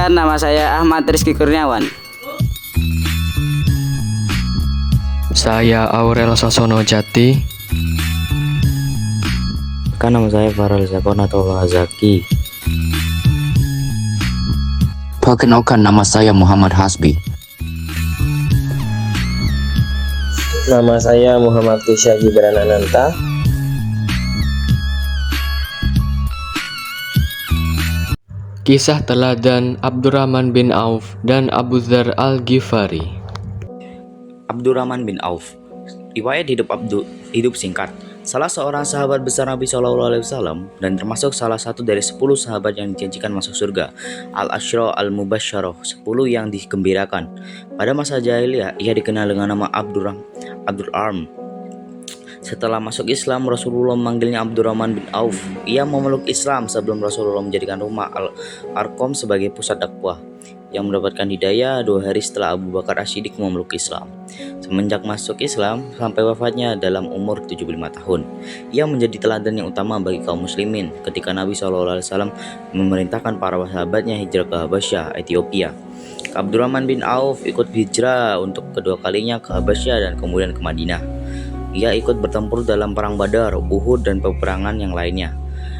Perkenalkan, nama saya Ahmad Rizky Kurniawan. Saya Aurel Sasono Jati. Nama saya Farel Zakon atau Zaki. Perkenalkan, nama saya Muhammad Hasbi. Nama saya Muhammad Kisya Gibran Ananta. Kisah teladan Abdurrahman bin Auf dan Abu Dzar Al-Ghifari. Abdurrahman bin Auf. Riwayat hidup singkat. Salah seorang sahabat besar Nabi SAW dan termasuk salah satu dari 10 sahabat yang dijanjikan masuk surga. Al-Asyra Al-Mubasysyarah, 10 yang digembirakan. Pada masa jahiliyah, ia dikenal dengan nama Abdul Arm. Setelah masuk Islam, Rasulullah memanggilnya Abdurrahman bin Auf. Ia memeluk Islam sebelum Rasulullah menjadikan rumah Al-Arqam sebagai pusat dakwah. Yang mendapatkan hidayah 2 hari setelah Abu Bakar As-Siddiq memeluk Islam. Semenjak masuk Islam sampai wafatnya dalam umur 75 tahun, ia menjadi teladan yang utama bagi kaum muslimin ketika Nabi SAW memerintahkan para sahabatnya hijrah ke Habasyah, Ethiopia. Abdurrahman bin Auf ikut hijrah untuk kedua kalinya ke Habasyah dan kemudian ke Madinah. Ia ikut bertempur dalam perang Badar, Uhud, dan peperangan yang lainnya.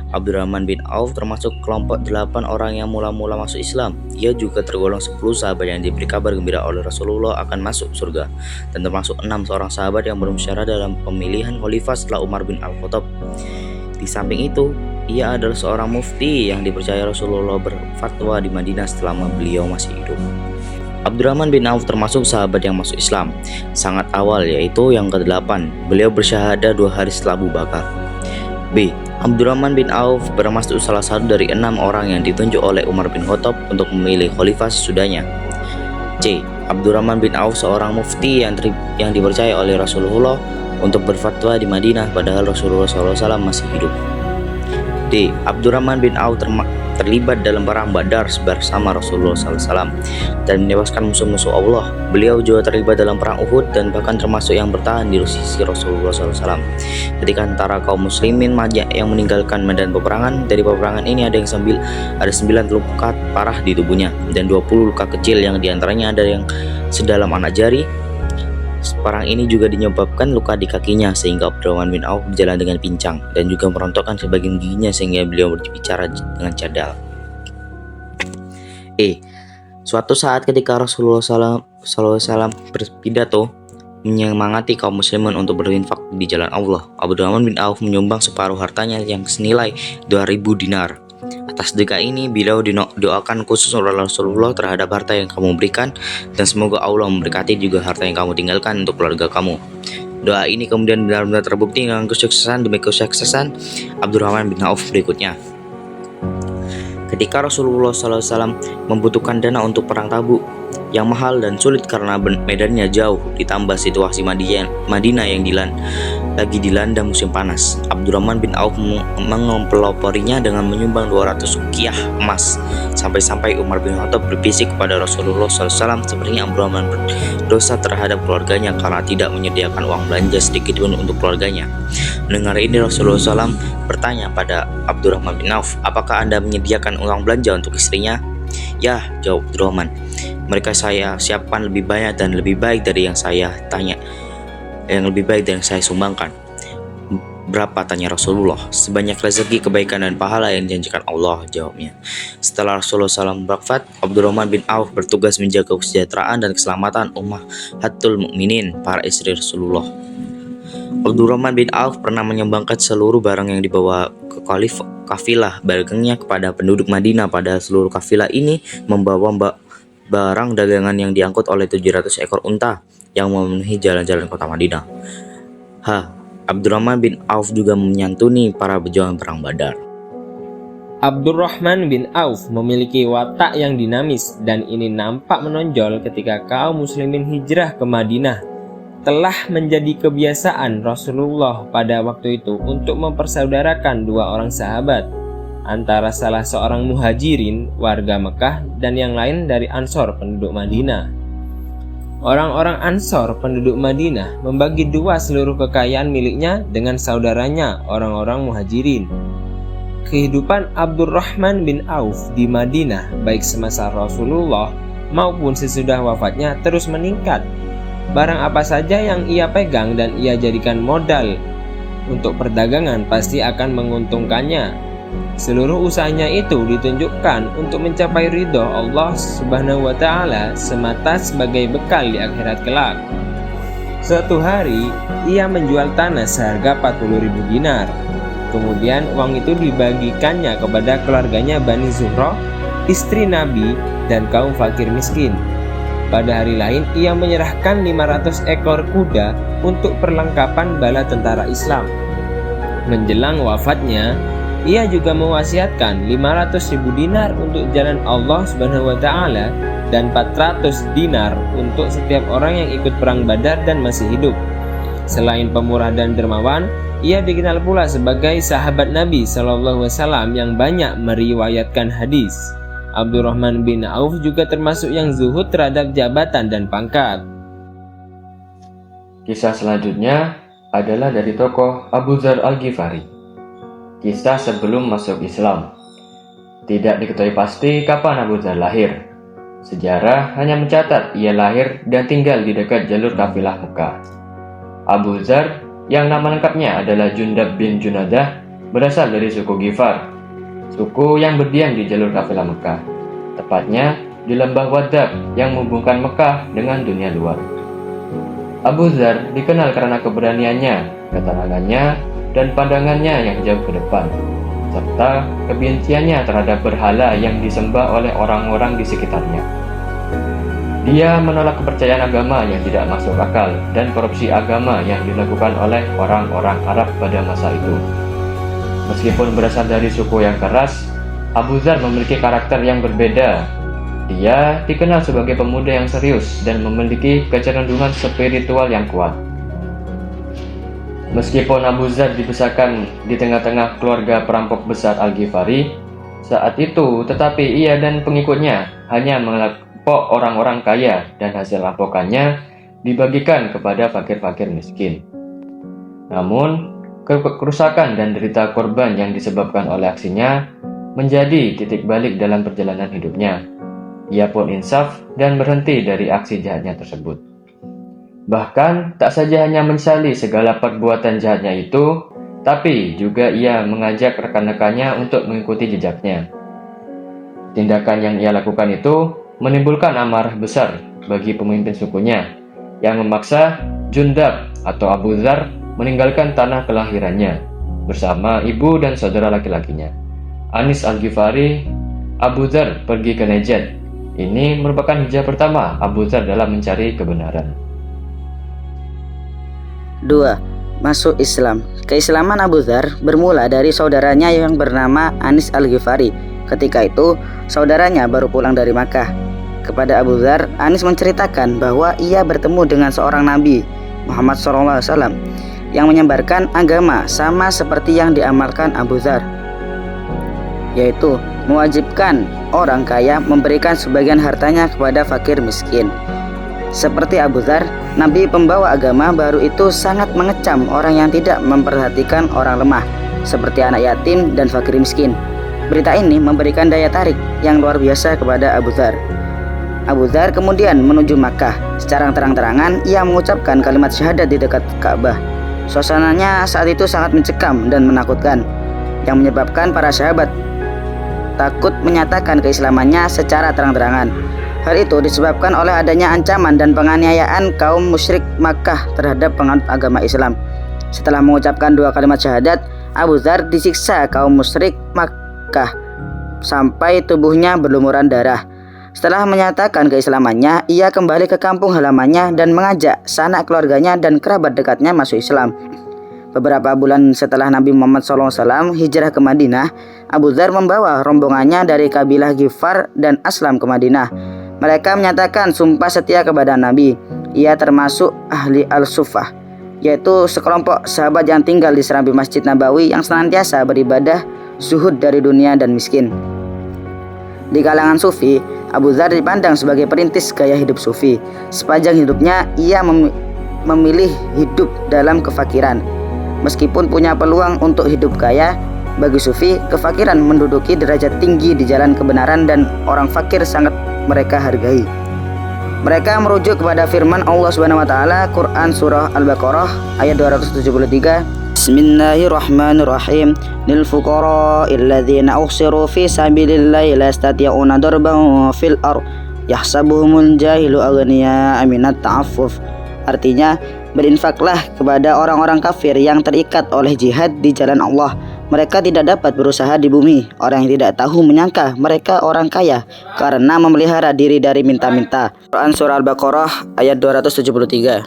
Abdurrahman bin Auf termasuk kelompok 8 orang yang mula-mula masuk Islam. Ia juga tergolong 10 sahabat yang diberi kabar gembira oleh Rasulullah akan masuk surga, dan termasuk 6 seorang sahabat yang bermusyawarah dalam pemilihan khalifah setelah Umar bin Al-Khattab. Di samping itu, ia adalah seorang mufti yang dipercaya Rasulullah berfatwa di Madinah selama beliau masih hidup. Abdurrahman bin Auf termasuk sahabat yang masuk Islam sangat awal, yaitu yang ke-8. Beliau bersyahadah 2 hari setelah Abu Bakar. B. Abdurrahman bin Auf termasuk salah satu dari 6 orang yang ditunjuk oleh Umar bin Khattab untuk memilih khalifah sesudahnya. C. Abdurrahman bin Auf seorang mufti yang dipercaya oleh Rasulullah untuk berfatwa di Madinah padahal Rasulullah SAW masih hidup. D. Abdurrahman bin Auf terlibat dalam perang Badar bersama Rasulullah SAW dan menewaskan musuh-musuh Allah. Beliau juga terlibat dalam perang Uhud dan bahkan termasuk yang bertahan di sisi Rasulullah SAW. Ketika antara kaum muslimin banyak yang meninggalkan medan peperangan, dari peperangan ini ada 9 luka parah di tubuhnya dan 20 luka kecil yang diantaranya ada yang sedalam anak jari. Perang ini juga menyebabkan luka di kakinya sehingga Abdurrahman bin Auf berjalan dengan pincang dan juga merontokkan sebagian giginya sehingga beliau berbicara dengan cadel. Suatu saat ketika Rasulullah SAW berpidato menyemangati kaum muslimin untuk berinfak di jalan Allah, Abdurrahman bin Auf menyumbang separuh hartanya yang senilai 2.000 dinar. Atas sedekah ini, beliau doakan khusus oleh Rasulullah terhadap harta yang kamu berikan dan semoga Allah memberkati juga harta yang kamu tinggalkan untuk keluarga kamu. Doa ini kemudian benar-benar terbukti dengan kesuksesan demi kesuksesan Abdurrahman bin Auf berikutnya. Ketika Rasulullah SAW membutuhkan dana untuk perang Tabuk yang mahal dan sulit karena medannya jauh, ditambah situasi Madinah yang lagi dilanda musim panas, Abdurrahman bin Auf mengempeloporinya dengan menyumbang 200 uqiyah emas. Sampai-sampai Umar bin Khattab berbisik kepada Rasulullah SAW, sepertinya Abdurrahman berdosa terhadap keluarganya karena tidak menyediakan uang belanja sedikit pun untuk keluarganya. Mendengar ini, Rasulullah SAW bertanya pada Abdurrahman bin Auf, apakah Anda menyediakan uang belanja untuk istrinya? Ya, jawab Abdurrahman. Mereka saya siapkan lebih banyak dan lebih baik dari yang saya sumbangkan. Berapa, tanya Rasulullah? Sebanyak rezeki, kebaikan dan pahala yang dijanjikan Allah, jawabnya. Setelah Rasulullah SAW wafat, Abdurrahman bin Auf bertugas menjaga kesejahteraan dan keselamatan ummahatul mukminin, para istri Rasulullah. Abdurrahman bin Auf pernah menyumbangkan seluruh barang yang dibawa ke kafilah dagangnya kepada penduduk Madinah. Pada seluruh kafilah ini membawa barang dagangan yang diangkut oleh 700 ekor unta yang memenuhi jalan-jalan kota Madinah. Abdurrahman bin Auf juga menyantuni para pejuang perang Badar. Abdurrahman bin Auf memiliki watak yang dinamis dan ini nampak menonjol ketika kaum muslimin hijrah ke Madinah. Telah menjadi kebiasaan Rasulullah pada waktu itu untuk mempersaudarakan 2 orang sahabat antara salah seorang muhajirin warga Mekah dan yang lain dari Ansor penduduk Madinah. Orang-orang Ansor penduduk Madinah membagi 2 seluruh kekayaan miliknya dengan saudaranya orang-orang muhajirin. kehidupan Abdurrahman bin Auf di Madinah baik semasa Rasulullah maupun sesudah wafatnya terus meningkat. Barang apa saja yang ia pegang dan ia jadikan modal untuk perdagangan pasti akan menguntungkannya. Seluruh usahanya itu ditunjukkan untuk mencapai ridho Allah Subhanahu wa Ta'ala semata sebagai bekal di akhirat kelak. Suatu hari ia menjual tanah seharga 40.000 dinar. Kemudian uang itu dibagikannya kepada keluarganya Bani Zuhroh, istri Nabi dan kaum fakir miskin. Pada hari lain ia menyerahkan 500 ekor kuda untuk perlengkapan bala tentara Islam. Menjelang wafatnya, ia juga mewasiatkan 500.000 dinar untuk jalan Allah Subhanahu wa Ta'ala dan 400 dinar untuk setiap orang yang ikut perang Badar dan masih hidup. Selain pemurah dan dermawan, ia dikenal pula sebagai sahabat Nabi SAW yang banyak meriwayatkan hadis. Abdurrahman bin Auf juga termasuk yang zuhud terhadap jabatan dan pangkat. Kisah selanjutnya adalah dari tokoh Abu Dzar Al-Ghifari. Kisah sebelum masuk Islam. Tidak diketahui pasti kapan Abu Dzar lahir. Sejarah hanya mencatat ia lahir dan tinggal di dekat jalur kafilah Mekah. Abu Dzar, yang nama lengkapnya adalah Jundab bin Junadah, berasal dari suku Ghifar, suku yang berdiam di jalur kafilah Mekah, tepatnya di lembah Wadab yang menghubungkan Mekah dengan dunia luar. Abu Dzar dikenal karena keberaniannya, ketenangannya, dan pandangannya yang jauh ke depan, serta kebenciannya terhadap berhala yang disembah oleh orang-orang di sekitarnya. Dia menolak kepercayaan agama yang tidak masuk akal dan korupsi agama yang dilakukan oleh orang-orang Arab pada masa itu. Meskipun berasal dari suku yang keras, Abu Dzar memiliki karakter yang berbeda. Dia dikenal sebagai pemuda yang serius dan memiliki kecenderungan spiritual yang kuat. Meskipun Abu Dzar dibesarkan di tengah-tengah keluarga perampok besar Al-Ghifari, saat itu tetapi ia dan pengikutnya hanya merampok orang-orang kaya dan hasil rampokannya dibagikan kepada fakir-fakir miskin. Namun, kerusakan dan derita korban yang disebabkan oleh aksinya menjadi titik balik dalam perjalanan hidupnya. Ia pun insaf dan berhenti dari aksi jahatnya tersebut. Bahkan tak saja hanya menyesali segala perbuatan jahatnya itu, tapi juga ia mengajak rekan-rekannya untuk mengikuti jejaknya. Tindakan yang ia lakukan itu menimbulkan amarah besar bagi pemimpin sukunya, yang memaksa Jundab atau Abu Dzar meninggalkan tanah kelahirannya bersama ibu dan saudara laki-lakinya. Anis Al-Ghifari, Abu Dzar pergi ke Najd. Ini merupakan hijrah pertama Abu Dzar dalam mencari kebenaran. 2. Masuk Islam. Keislaman Abu Dzar bermula dari saudaranya yang bernama Anis Al-Ghifari. Ketika itu, saudaranya baru pulang dari Makkah. Kepada Abu Dzar, Anis menceritakan bahwa ia bertemu dengan seorang Nabi, Muhammad SAW, yang menyebarkan agama sama seperti yang diamalkan Abu Dzar, yaitu mewajibkan orang kaya memberikan sebagian hartanya kepada fakir miskin. Seperti Abu Dzar, Nabi pembawa agama baru itu sangat mengecam orang yang tidak memperhatikan orang lemah, seperti anak yatim dan fakir miskin. Berita ini memberikan daya tarik yang luar biasa kepada Abu Dzar. Abu Dzar kemudian menuju Makkah. Secara terang-terangan ia mengucapkan kalimat syahadat di dekat Ka'bah. Suasananya saat itu sangat mencekam dan menakutkan, yang menyebabkan para sahabat takut menyatakan keislamannya secara terang-terangan. Hal itu disebabkan oleh adanya ancaman dan penganiayaan kaum musyrik Makkah terhadap penganut agama Islam. Setelah mengucapkan 2 kalimat syahadat, Abu Dzar disiksa kaum musyrik Makkah sampai tubuhnya berlumuran darah. Setelah menyatakan keislamannya, ia kembali ke kampung halamannya dan mengajak sanak keluarganya dan kerabat dekatnya masuk Islam. Beberapa bulan setelah Nabi Muhammad SAW hijrah ke Madinah, Abu Dzar membawa rombongannya dari kabilah Ghifar dan Aslam ke Madinah. Mereka menyatakan sumpah setia kepada Nabi. Ia termasuk ahli al-Suffah, yaitu sekelompok sahabat yang tinggal di serambi Masjid Nabawi yang senantiasa beribadah, zuhud dari dunia dan miskin. Di kalangan Sufi, Abu Dzar dipandang sebagai perintis gaya hidup Sufi. Sepanjang hidupnya, ia memilih hidup dalam kefakiran. Meskipun punya peluang untuk hidup kaya, Bagi sufi, kefakiran menduduki derajat tinggi di jalan kebenaran dan orang fakir sangat mereka hargai. Mereka merujuk kepada firman Allah Subhanahu wa taala Quran surah Al-Baqarah ayat 273. Bismillahirrahmanirrahim. Lil fuqara'il ladzina uhsiru fi sabilillahi la yastati'una darban fil ardh yahsabuhumul jahilu aghniya minat ta'affuf. Artinya, berinfaklah kepada orang-orang kafir yang terikat oleh jihad di jalan Allah. Mereka tidak dapat berusaha di bumi. Orang yang tidak tahu menyangka mereka orang kaya karena memelihara diri dari minta-minta. Quran surah Al-Baqarah ayat 273.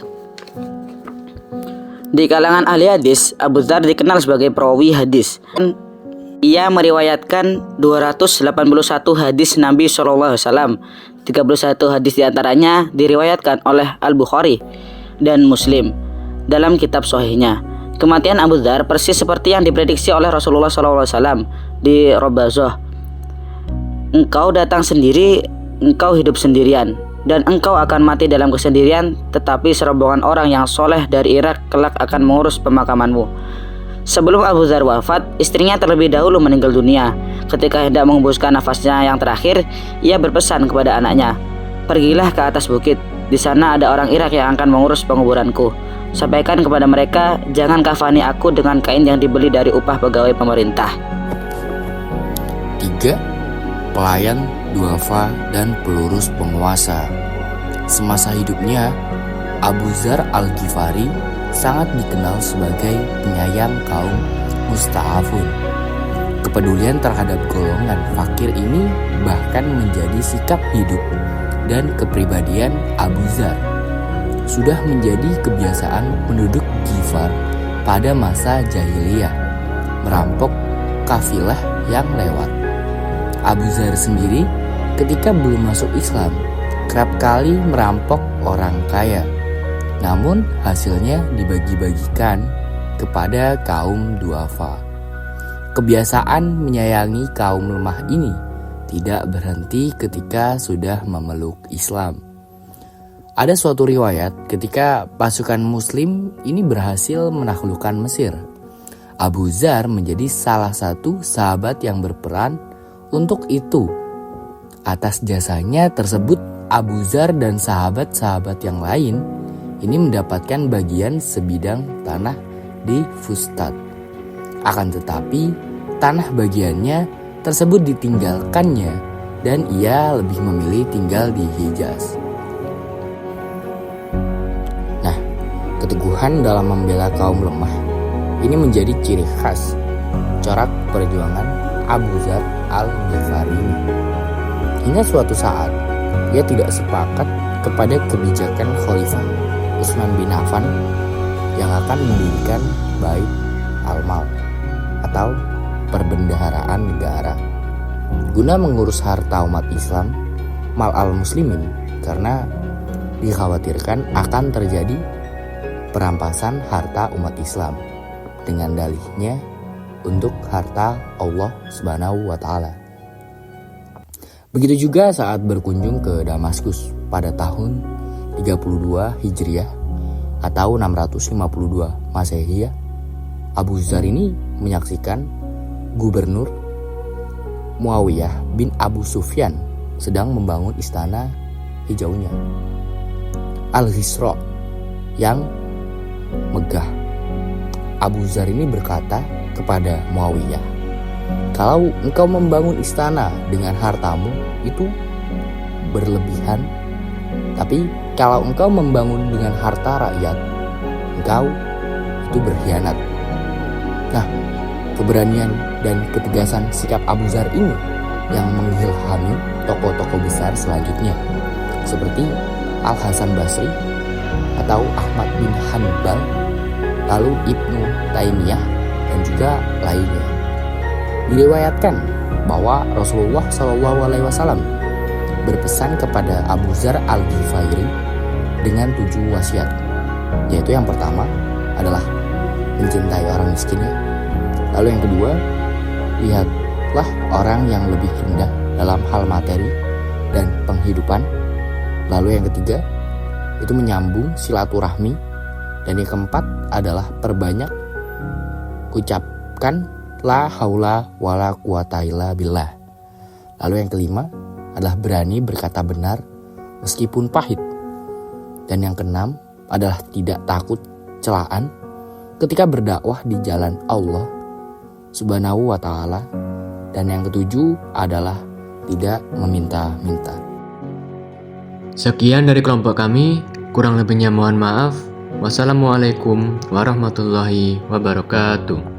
Di kalangan ahli hadis, Abu Dzar dikenal sebagai perawi hadis. Ia meriwayatkan 281 hadis Nabi SAW. 31 hadis diantaranya diriwayatkan oleh Al-Bukhari dan Muslim dalam kitab sahihnya. Kematian Abu Dzar persis seperti yang diprediksi oleh Rasulullah SAW di Robazah. Engkau datang sendiri, engkau hidup sendirian, dan engkau akan mati dalam kesendirian, tetapi serombongan orang yang soleh dari Irak kelak akan mengurus pemakamanmu. Sebelum Abu Dzar wafat, istrinya terlebih dahulu meninggal dunia. Ketika hendak menghembuskan nafasnya yang terakhir, ia berpesan kepada anaknya, "Pergilah ke atas bukit. Di sana ada orang Irak yang akan mengurus penguburanku. Sampaikan kepada mereka, jangan kafani aku dengan kain yang dibeli dari upah pegawai pemerintah." 3. Pelayan, duafa, dan pelurus penguasa. Semasa hidupnya, Abu Dzar Al-Ghifari sangat dikenal sebagai penyayang kaum musta'afun. Kepedulian terhadap golongan fakir ini bahkan menjadi sikap hidup dan kepribadian Abu Dzar. Sudah menjadi kebiasaan penduduk Ghifar pada masa jahiliyah merampok kafilah yang lewat. Abu Dzar sendiri ketika belum masuk Islam kerap kali merampok orang kaya. Namun hasilnya dibagi-bagikan kepada kaum duafa. Kebiasaan menyayangi kaum lemah ini tidak berhenti ketika sudah memeluk Islam. Ada suatu riwayat ketika pasukan muslim ini berhasil menaklukkan Mesir. Abu Dzar menjadi salah satu sahabat yang berperan untuk itu. Atas jasanya tersebut, Abu Dzar dan sahabat-sahabat yang lain ini mendapatkan bagian sebidang tanah di Fustat. Akan tetapi, tanah bagiannya tersebut ditinggalkannya dan ia lebih memilih tinggal di Hijaz. Nah, keteguhan dalam membela kaum lemah ini menjadi ciri khas corak perjuangan Abu Dzar Al-Ghifari ini. Hingga suatu saat, ia tidak sepakat kepada kebijakan Khalifah Utsman bin Affan yang akan mendirikan Bait al-Mal atau perbendaharaan negara guna mengurus harta umat Islam, mal al-muslimin, karena dikhawatirkan akan terjadi perampasan harta umat Islam dengan dalihnya untuk harta Allah Subhanahu wa taala. Begitu juga saat berkunjung ke Damaskus pada tahun 32 Hijriah atau 652 Masehiyah, Abu Dzar ini menyaksikan Gubernur Muawiyah bin Abu Sufyan sedang membangun istana hijaunya Al-Hisra yang megah. Abu Dzar ini berkata kepada Muawiyah, "Kalau engkau membangun istana dengan hartamu itu berlebihan, tapi kalau engkau membangun dengan harta rakyat, engkau itu berkhianat." Nah, keberanian dan ketegasan sikap Abu Dzar ini yang mengilhami tokoh-tokoh besar selanjutnya seperti Al-Hasan Basri atau Ahmad bin Hanbal, lalu Ibnu Taimiyah dan juga lainnya. Diriwayatkan bahwa Rasulullah SAW berpesan kepada Abu Dzar Al-Ghifari dengan 7 wasiat, yaitu yang pertama adalah mencintai orang miskinnya. Lalu yang kedua, lihatlah orang yang lebih rendah dalam hal materi dan penghidupan. Lalu yang ketiga, itu menyambung silaturahmi. Dan yang keempat adalah perbanyak ucapkan la haula wala quwata illa billah. Lalu yang kelima adalah berani berkata benar meskipun pahit. Dan yang keenam adalah tidak takut celaan ketika berdakwah di jalan Allah Subhanahu wa ta'ala. Dan yang ketujuh adalah tidak meminta-minta. Sekian dari kelompok kami, kurang lebihnya mohon maaf. Wassalamualaikum warahmatullahi wabarakatuh.